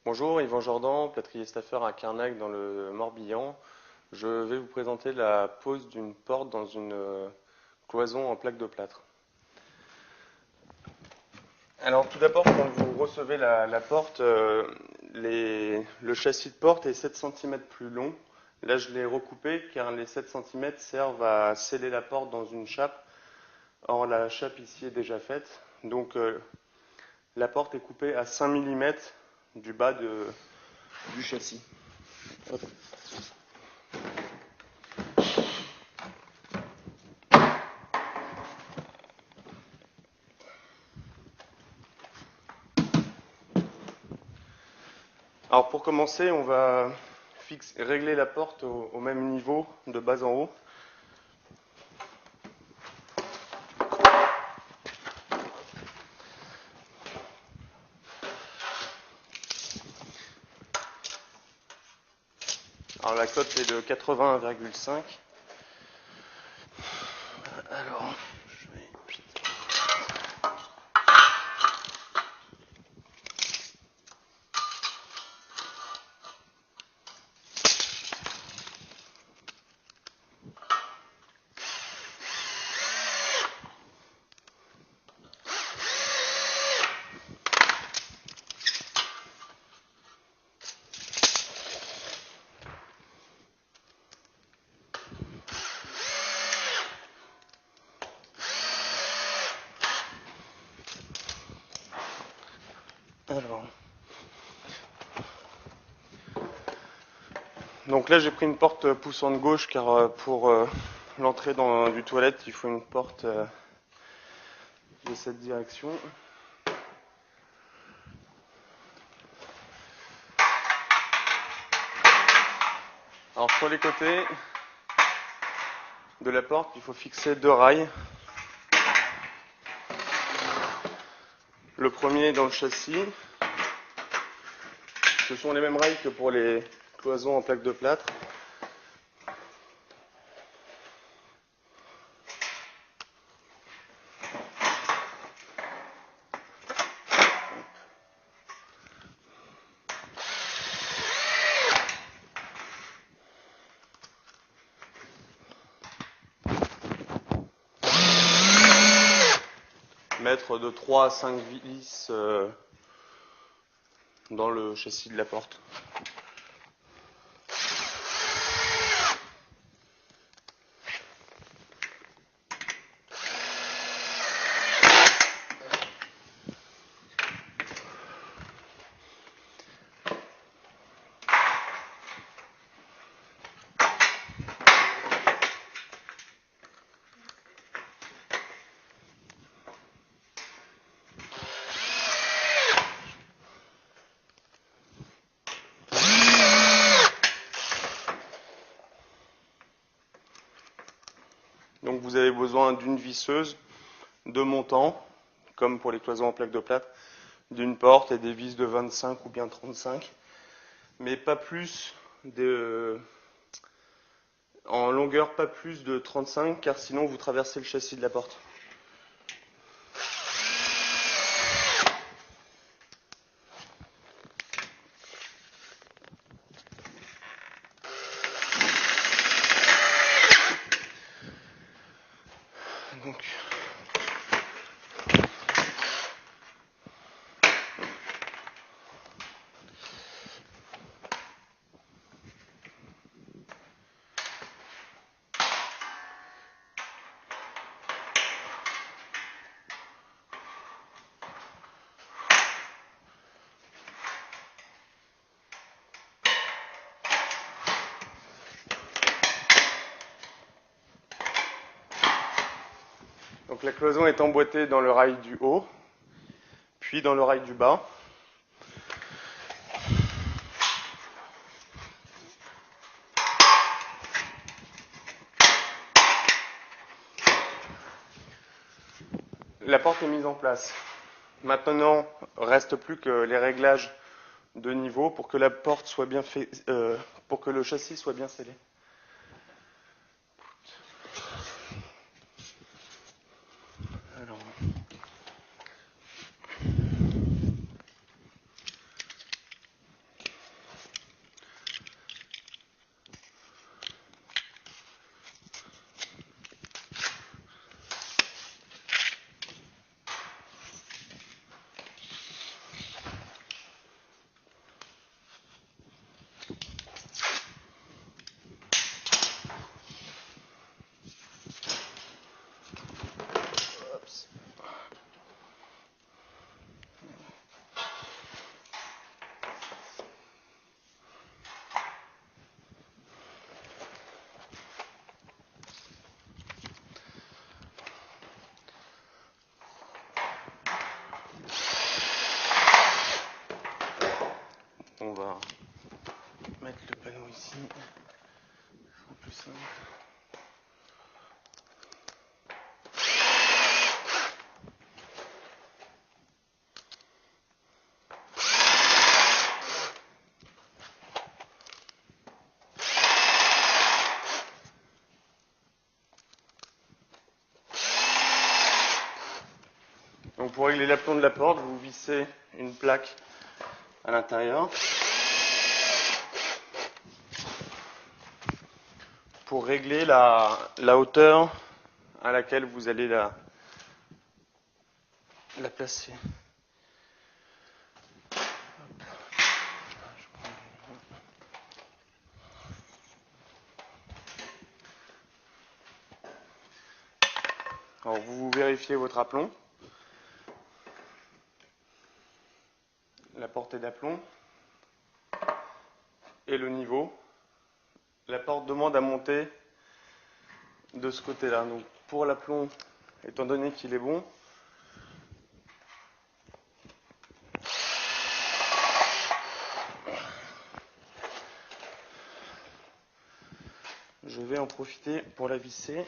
Bonjour, Yvan Jordan, plâtrier staffeur à Carnac dans le Morbihan. Je vais vous présenter la pose d'une porte dans une cloison en plaque de plâtre. Alors tout d'abord, quand vous recevez la porte, le châssis de porte est 7 cm plus long. Là, je l'ai recoupé car les 7 cm servent à sceller la porte dans une chape. Or, la chape ici est déjà faite. Donc, la porte est coupée à 5 mm du bas du châssis. Hop. Alors pour commencer, on va régler la porte au même niveau, de bas en haut. Alors la cote est de 81,5. Alors, je vais... Alors. Donc là j'ai pris une porte poussante gauche car pour l'entrée du toilette il faut une porte de cette direction. Alors sur les côtés de la porte il faut fixer deux rails. Le premier dans le châssis. Ce sont les mêmes rails que pour les cloisons en plaque de plâtre. Mettre de 3 à 5 vis dans le châssis de la porte. Donc vous avez besoin d'une visseuse, de montants, comme pour les cloisons en plaque de plâtre, d'une porte et des vis de 25 ou bien 35, mais pas plus en longueur pas plus de 35 car sinon vous traversez le châssis de la porte. Donc, la cloison est emboîtée dans le rail du haut, puis dans le rail du bas. La porte est mise en place. Maintenant, reste plus que les réglages de niveau pour que la porte soit bien pour que le châssis soit bien scellé. Alors, on va mettre le panneau ici. C'est plus simple. Donc pour régler l'aplomb de la porte, vous vissez une plaque à l'intérieur. Pour régler la hauteur à laquelle vous allez la placer. Alors vous vérifiez votre aplomb, la portée d'aplomb et le niveau. La porte demande à monter de ce côté-là. Donc pour l'aplomb, étant donné qu'il est bon, je vais en profiter pour la visser.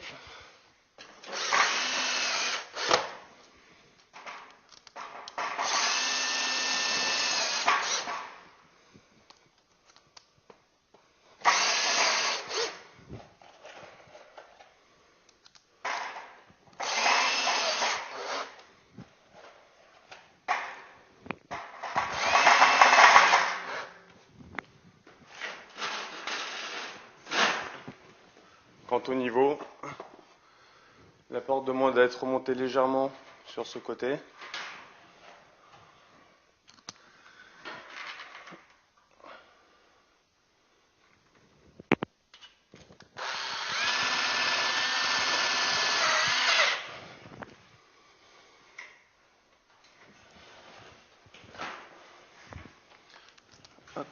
Quant au niveau, la porte demande à être remontée légèrement sur ce côté. Hop.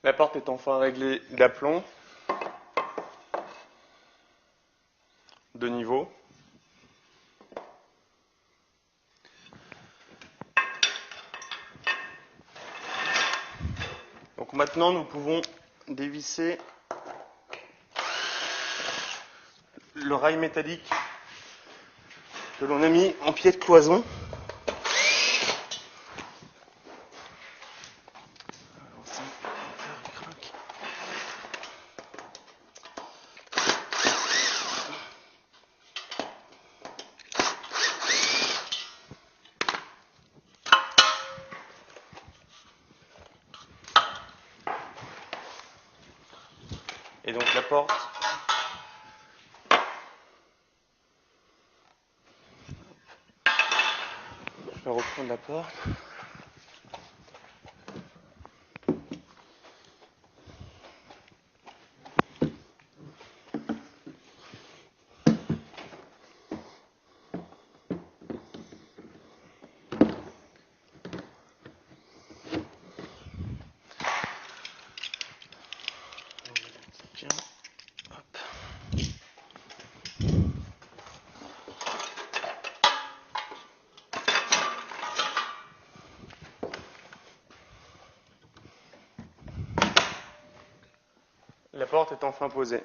La porte est enfin réglée d'aplomb, de niveau. Donc maintenant nous pouvons dévisser le rail métallique que l'on a mis en pied de cloison. Et donc la porte vais reprendre la porte. Tiens, hop. La porte est enfin posée.